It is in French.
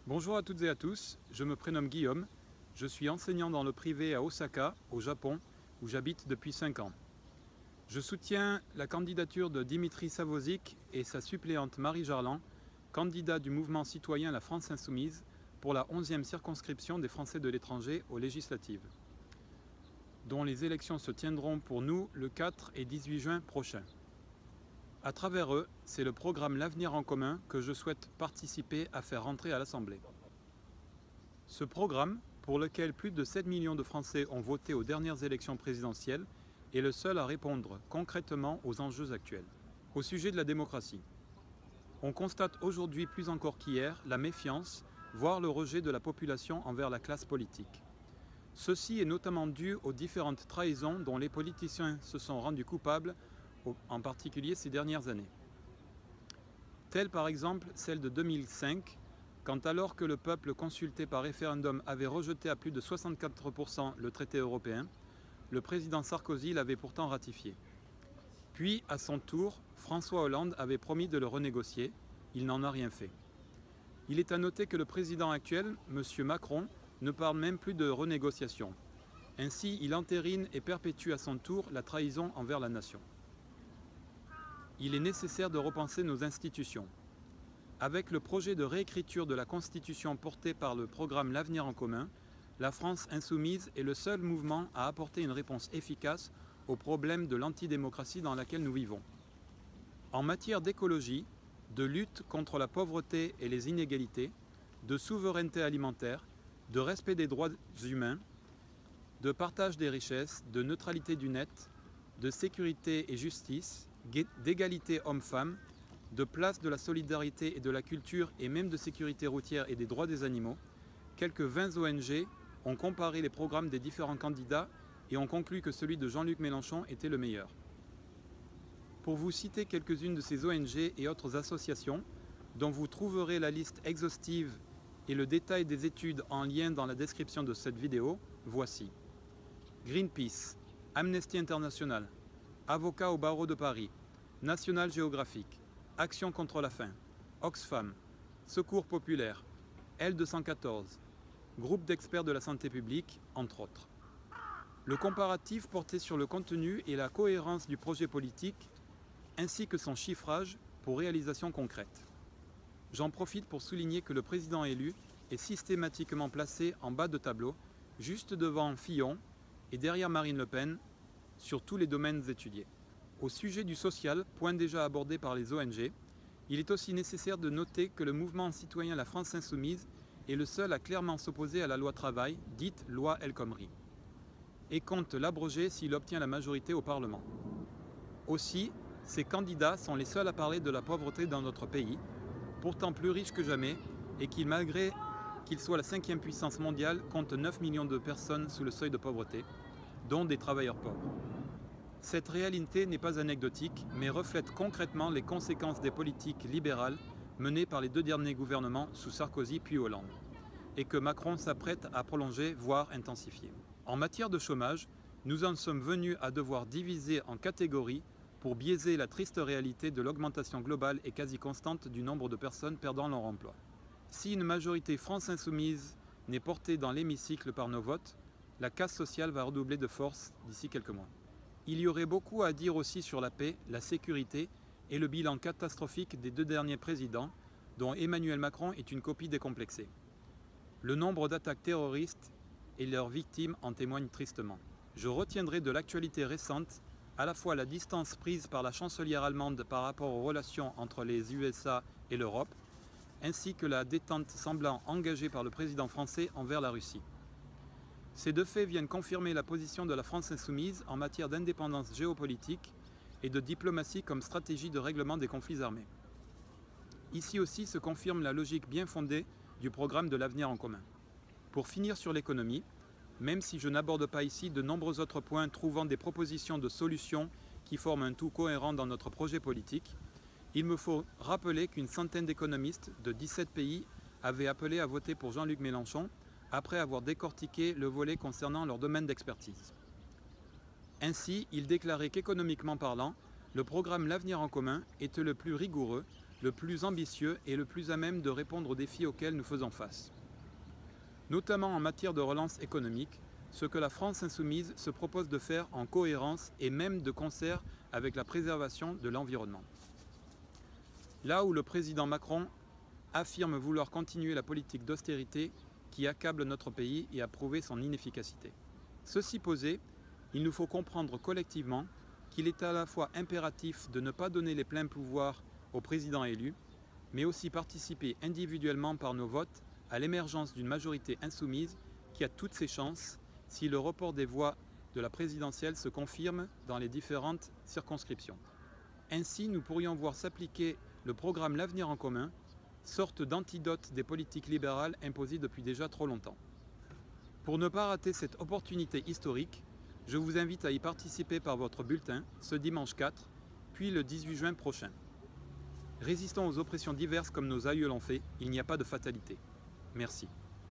Bonjour à toutes et à tous, je me prénomme Guillaume, je suis enseignant dans le privé à Osaka, au Japon, où j'habite depuis 5 ans. Je soutiens la candidature de Dimitri Savosik et sa suppléante Marie Jarlan, candidat du mouvement citoyen La France Insoumise pour la 11e circonscription des Français de l'étranger aux législatives, dont les élections se tiendront pour nous le 4 et 18 juin prochains. À travers eux, c'est le programme L'Avenir en commun que je souhaite participer à faire rentrer à l'Assemblée. Ce programme, pour lequel plus de 7 millions de Français ont voté aux dernières élections présidentielles, est le seul à répondre concrètement aux enjeux actuels. Au sujet de la démocratie, on constate aujourd'hui plus encore qu'hier la méfiance, voire le rejet de la population envers la classe politique. Ceci est notamment dû aux différentes trahisons dont les politiciens se sont rendus coupables, en particulier ces dernières années. Telle par exemple celle de 2005, quand alors que le peuple consulté par référendum avait rejeté à plus de 64% le traité européen, le président Sarkozy l'avait pourtant ratifié. Puis, à son tour, François Hollande avait promis de le renégocier, il n'en a rien fait. Il est à noter que le président actuel, M. Macron, ne parle même plus de renégociation. Ainsi, il entérine et perpétue à son tour la trahison envers la nation. Il est nécessaire de repenser nos institutions. Avec le projet de réécriture de la Constitution porté par le programme L'Avenir en commun, la France insoumise est le seul mouvement à apporter une réponse efficace au problème de l'antidémocratie dans laquelle nous vivons. En matière d'écologie, de lutte contre la pauvreté et les inégalités, de souveraineté alimentaire, de respect des droits humains, de partage des richesses, de neutralité du net, de sécurité et justice, d'égalité hommes-femmes, de place de la solidarité et de la culture et même de sécurité routière et des droits des animaux, quelques 20 ONG ont comparé les programmes des différents candidats et ont conclu que celui de Jean-Luc Mélenchon était le meilleur. Pour vous citer quelques-unes de ces ONG et autres associations, dont vous trouverez la liste exhaustive et le détail des études en lien dans la description de cette vidéo, voici. Greenpeace, Amnesty International, Avocats au barreau de Paris, National Geographic, Action contre la faim, Oxfam, Secours populaire, L214, Groupe d'experts de la santé publique, entre autres. Le comparatif portait sur le contenu et la cohérence du projet politique, ainsi que son chiffrage pour réalisation concrète. J'en profite pour souligner que le président élu est systématiquement placé en bas de tableau, juste devant Fillon et derrière Marine Le Pen, sur tous les domaines étudiés. Au sujet du social, point déjà abordé par les ONG, il est aussi nécessaire de noter que le mouvement citoyen La France Insoumise est le seul à clairement s'opposer à la loi travail, dite loi El Khomri, et compte l'abroger s'il obtient la majorité au Parlement. Aussi, ces candidats sont les seuls à parler de la pauvreté dans notre pays, pourtant plus riche que jamais, et qui, malgré qu'il soit la 5e puissance mondiale, compte 9 millions de personnes sous le seuil de pauvreté, dont des travailleurs pauvres. Cette réalité n'est pas anecdotique, mais reflète concrètement les conséquences des politiques libérales menées par les 2 derniers gouvernements sous Sarkozy puis Hollande, et que Macron s'apprête à prolonger, voire intensifier. En matière de chômage, nous en sommes venus à devoir diviser en catégories pour biaiser la triste réalité de l'augmentation globale et quasi constante du nombre de personnes perdant leur emploi. Si une majorité France Insoumise n'est portée dans l'hémicycle par nos votes, la casse sociale va redoubler de force d'ici quelques mois. Il y aurait beaucoup à dire aussi sur la paix, la sécurité et le bilan catastrophique des 2 derniers présidents, dont Emmanuel Macron est une copie décomplexée. Le nombre d'attaques terroristes et leurs victimes en témoignent tristement. Je retiendrai de l'actualité récente à la fois la distance prise par la chancelière allemande par rapport aux relations entre les USA et l'Europe, ainsi que la détente semblant engagée par le président français envers la Russie. Ces 2 faits viennent confirmer la position de la France insoumise en matière d'indépendance géopolitique et de diplomatie comme stratégie de règlement des conflits armés. Ici aussi se confirme la logique bien fondée du programme de l'Avenir en commun. Pour finir sur l'économie, même si je n'aborde pas ici de nombreux autres points trouvant des propositions de solutions qui forment un tout cohérent dans notre projet politique, il me faut rappeler qu'une centaine d'économistes de 17 pays avaient appelé à voter pour Jean-Luc Mélenchon après avoir décortiqué le volet concernant leur domaine d'expertise. Ainsi, il déclarait qu'économiquement parlant, le programme L'Avenir en commun était le plus rigoureux, le plus ambitieux et le plus à même de répondre aux défis auxquels nous faisons face. Notamment en matière de relance économique, ce que la France insoumise se propose de faire en cohérence et même de concert avec la préservation de l'environnement. Là où le président Macron affirme vouloir continuer la politique d'austérité qui accable notre pays et a prouvé son inefficacité. Ceci posé, il nous faut comprendre collectivement qu'il est à la fois impératif de ne pas donner les pleins pouvoirs au président élu, mais aussi participer individuellement par nos votes à l'émergence d'une majorité insoumise qui a toutes ses chances si le report des voix de la présidentielle se confirme dans les différentes circonscriptions. Ainsi, nous pourrions voir s'appliquer le programme L'Avenir en commun, sorte d'antidote des politiques libérales imposées depuis déjà trop longtemps. Pour ne pas rater cette opportunité historique, je vous invite à y participer par votre bulletin ce dimanche 4, puis le 18 juin prochain. Résistons aux oppressions diverses comme nos aïeux l'ont fait, il n'y a pas de fatalité. Merci.